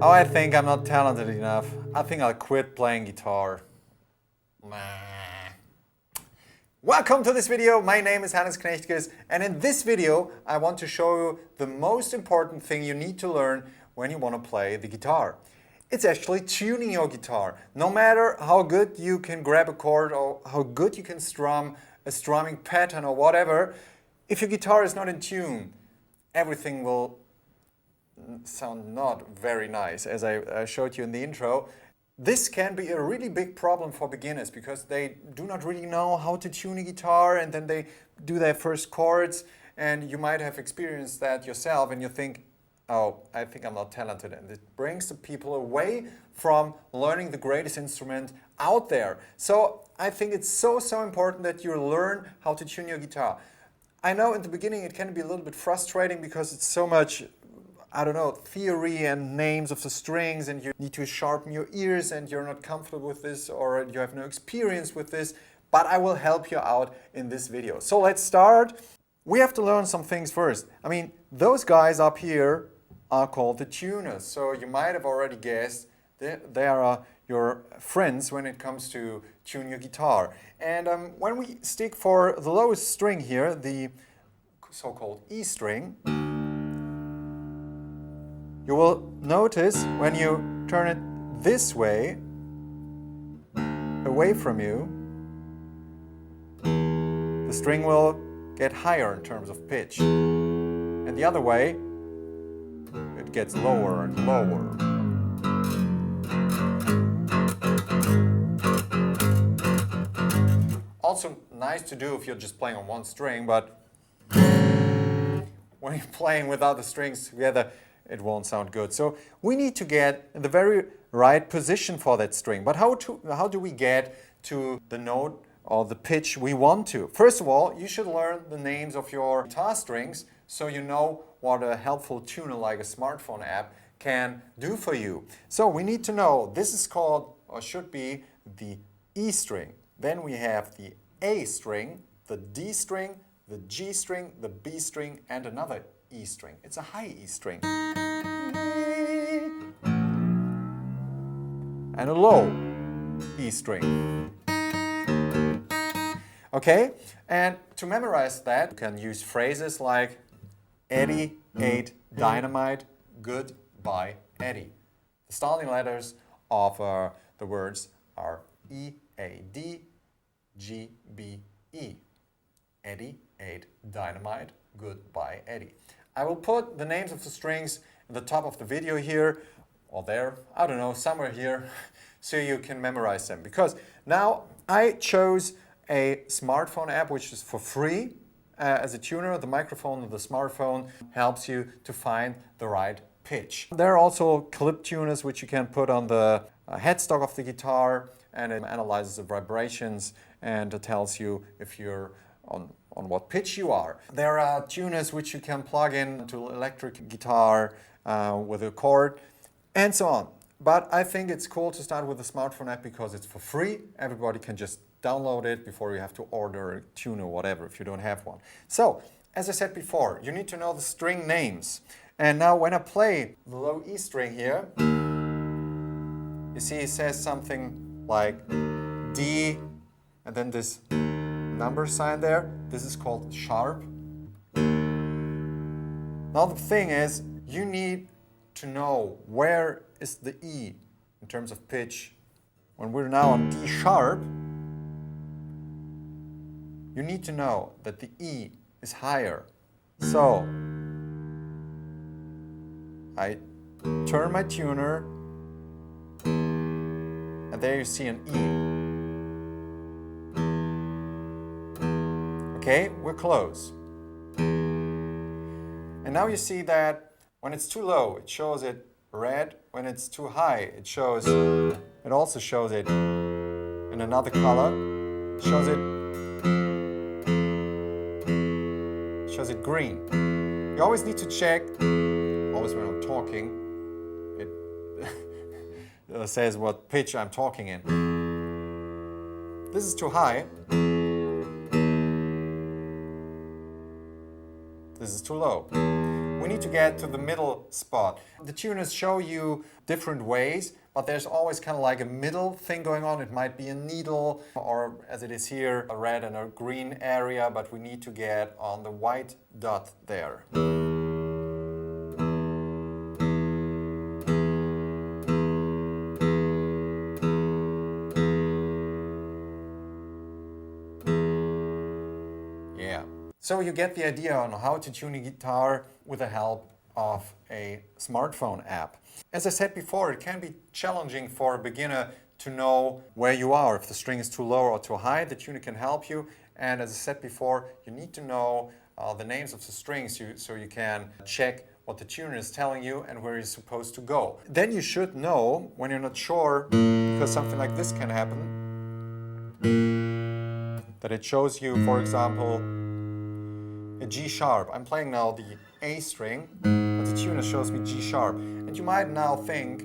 Now I think I'm not talented enough. I think I'll quit playing guitar. Welcome to this video. My name is Hannes Knechtges, and in this video I want to show you the most important thing you need to learn when you want to play the guitar. It's actually tuning your guitar. No matter how good you can grab a chord or how good you can strum a strumming pattern or whatever, if your guitar is not in tune, everything will sound not very nice. As I showed you in the intro, this can be a really big problem for beginners because they do not really know how to tune a guitar, and then they do their first chords, and you might have experienced that yourself and you think, oh, I think I'm not talented, and it brings the people away from learning the greatest instrument out there. So I think it's so important that you learn how to tune your guitar. I know in the beginning it can be a little bit frustrating because it's so much, I don't know, theory and names of the strings, and you need to sharpen your ears and you're not comfortable with this or you have no experience with this, but I will help you out in this video. So let's start. We have to learn some things first. I mean, those guys up here are called the tuners. So you might have already guessed they are your friends when it comes to tune your guitar. And when we stick for the lowest string here, the so-called E string, you will notice when you turn it this way, away from you, the string will get higher in terms of pitch. And the other way, it gets lower and lower. Also nice to do if you're just playing on one string, but when you're playing without the strings together, it won't sound good. So we need to get in the very right position for that string. But how do we get to the note or the pitch we want to? First of all, you should learn the names of your guitar strings so you know what a helpful tuner like a smartphone app can do for you. So we need to know this is called, or should be, the E string. Then we have the A string, the D string, the G string, the B string, and another E string. It's a high E string. And a low E string. Okay? And to memorize that, you can use phrases like Eddie ate dynamite, goodbye Eddie. The starting letters of the words are E, A, D, G, B, E. Eddie ate dynamite, goodbye Eddie. I will put the names of the strings at the top of the video here, or there, I don't know, somewhere here, so you can memorize them. Because now I chose a smartphone app which is for free as a tuner. The microphone of the smartphone helps you to find the right pitch. There are also clip tuners which you can put on the headstock of the guitar, and it analyzes the vibrations and it tells you if you're on what pitch you are. There are tuners which you can plug in to electric guitar with a cord and so on. But I think it's cool to start with a smartphone app because it's for free. Everybody can just download it before you have to order a tuner or whatever if you don't have one. So, as I said before, you need to know the string names. And now when I play the low E string here, you see it says something like D and then this number sign there. This is called sharp. Now the thing is, you need to know where is the E in terms of pitch. When we're now on D sharp, you need to know that the E is higher. So I turn my tuner and there you see an E. Okay, we're close. And now you see that when it's too low, it shows it red. When it's too high, it also shows it in another color. It shows it green. You always need to check, always when I'm talking, it says what pitch I'm talking in. This is too high. This is too low. We need to get to the middle spot. The tuners show you different ways, but there's always kind of like a middle thing going on. It might be a needle, or as it is here, a red and a green area, but we need to get on the white dot there. Yeah. So you get the idea on how to tune a guitar with the help of a smartphone app. As I said before, it can be challenging for a beginner to know where you are. If the string is too low or too high, the tuner can help you. And as I said before, you need to know the names of the strings so you can check what the tuner is telling you and where you're supposed to go. Then you should know when you're not sure, because something like this can happen, that it shows you, for example, a G sharp. I'm playing now the A string, but the tuner shows me G sharp. And you might now think,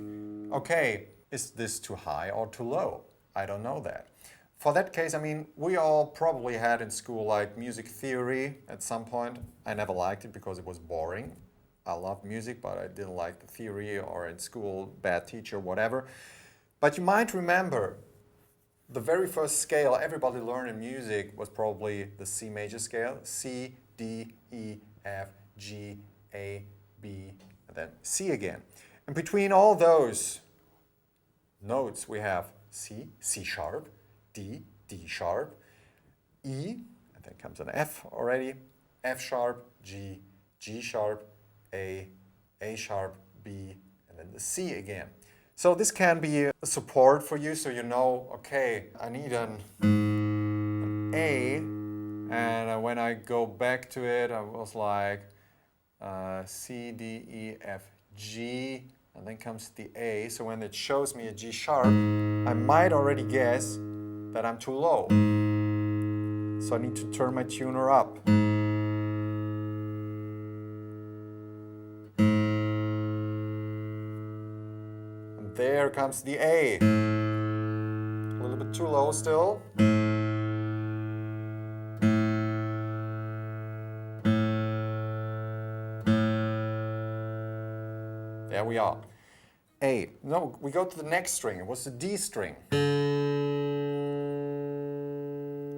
okay, is this too high or too low? I don't know that. For that case, I mean, we all probably had in school like music theory at some point. I never liked it because it was boring. I loved music, but I didn't like the theory, or in school, bad teacher, whatever. But you might remember the very first scale everybody learned in music was probably the C major scale. C, D, E, F, G, A, B, and then C again. And between all those notes we have C, C sharp, D, D sharp, E, and then comes an F already, F sharp, G, G sharp, A sharp, B, and then the C again. So this can be a support for you, so you know, okay, I need an A, and when I go back to it, I was like C, D, E, F, G, and then comes the A. So when it shows me a G sharp, I might already guess that I'm too low. So I need to turn my tuner up. There comes the A. A little bit too low still. There we are. A. No, we go to the next string. It was the D string.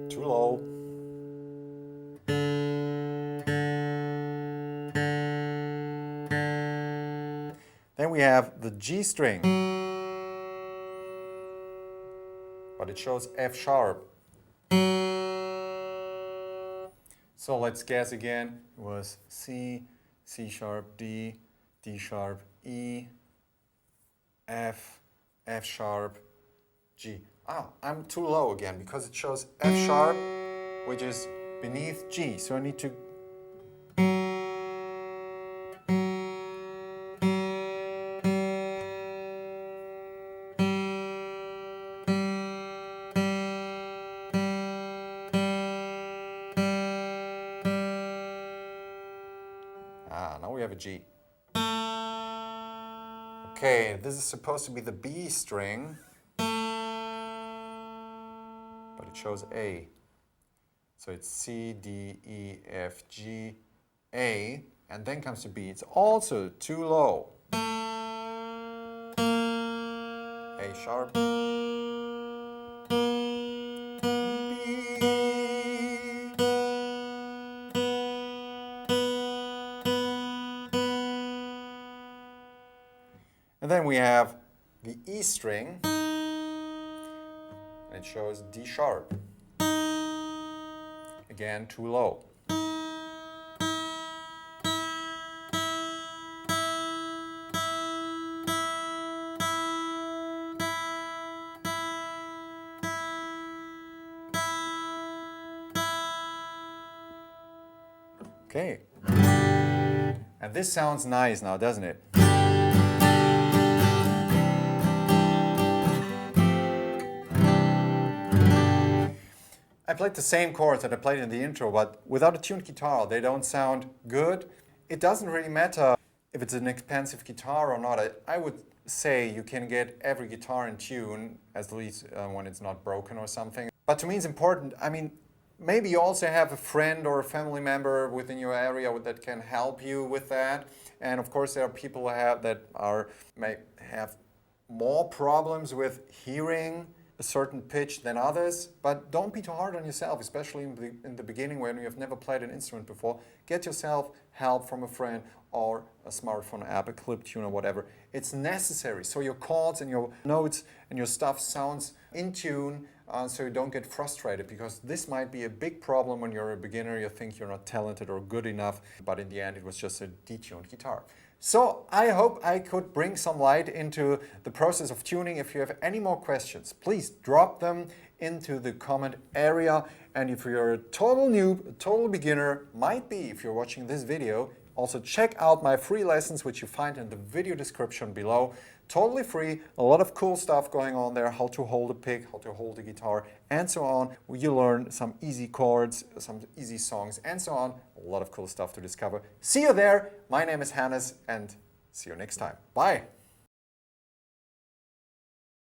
Too low. Then we have the G string, but it shows F sharp. So let's guess again. It was C, C sharp, D, D sharp, E, F, F sharp, G. Ah, I'm too low again because it shows F sharp, which is beneath G. So I need to now we have a G. Okay, this is supposed to be the B string, but it shows A. So it's C, D, E, F, G, A, and then comes the B. It's also too low. A sharp, B. And then we have the E string, and it shows D sharp. Again, too low. Okay. And this sounds nice now, doesn't it? I played the same chords that I played in the intro, but without a tuned guitar, they don't sound good. It doesn't really matter if it's an expensive guitar or not. I would say you can get every guitar in tune, at least when it's not broken or something. But to me it's important, I mean, Maybe you also have a friend or a family member within your area that can help you with that. And of course, there are people may have more problems with hearing a certain pitch than others, but don't be too hard on yourself, especially in the beginning when you have never played an instrument before. Get yourself help from a friend or a smartphone app, a clip tuner, whatever. It's necessary so your chords and your notes and your stuff sounds in tune, so you don't get frustrated, because this might be a big problem when you're a beginner. You think you're not talented or good enough, but in the end it was just a detuned guitar. So I hope I could bring some light into the process of tuning. If you have any more questions, please drop them into the comment area. And if you're a total noob, a total beginner, might be if you're watching this video, also check out my free lessons, which you find in the video description below. Totally free, a lot of cool stuff going on there, how to hold a pick, how to hold a guitar, and so on. You learn some easy chords, some easy songs, and so on. A lot of cool stuff to discover. See you there. My name is Hannes, and see you next time. Bye.